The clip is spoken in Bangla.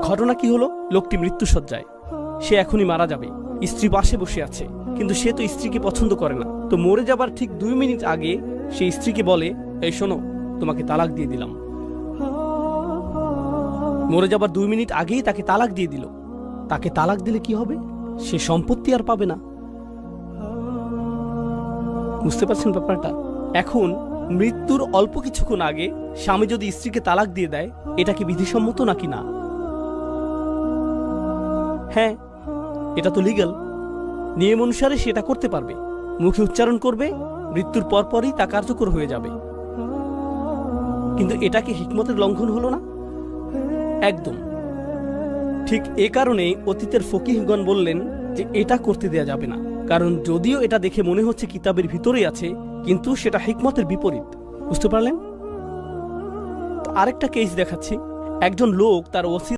ঘটনা কি হলো, লোকটি মৃত্যুশয্যায়, সে এখনই মারা যাবে, স্ত্রী পাশে বসে আছে, কিন্তু সে তো স্ত্রীকে পছন্দ করে না। তো মরে যাবার ঠিক 2 মিনিট আগে সে স্ত্রীকে বলে, এই শোনো, তোমাকে তালাক দিয়ে দিলাম। মরে যাবার 2 মিনিট আগেই তাকে তালাক দিয়ে দিল। তাকে তালাক দিলে কি হবে? সে সম্পত্তি আর পাবে না। বুঝতে পারছেন ব্যাপারটা? এখন মৃত্যুর অল্প কিছুক্ষণ আগে স্বামী যদি স্ত্রীকে তালাক দিয়ে দেয়, এটা কি বিধিসম্মত নাকি না? হ্যাঁ, এটা তো লিগ্যাল। নিয়ম অনুসারে সেটা করতে পারবে, মুখে উচ্চারণ করবে, মৃত্যুর পরপরই তা কার্যকর হয়ে যাবে। কিন্তু এটা কি হিকমতের লঙ্ঘন হলো না? একদম ঠিক। এ কারণেই অতীতের ফকিহগণ বললেন যে এটা করতে দেয়া যাবে না, কারণ যদিও এটা দেখে মনে হচ্ছে কিতাবের ভিতরেই আছে, কিন্তু সেটা হিকমতের বিপরীত। বুঝতে পারলেন? আরেকটা কেস দেখাচ্ছি। একজন লোক তার ওসি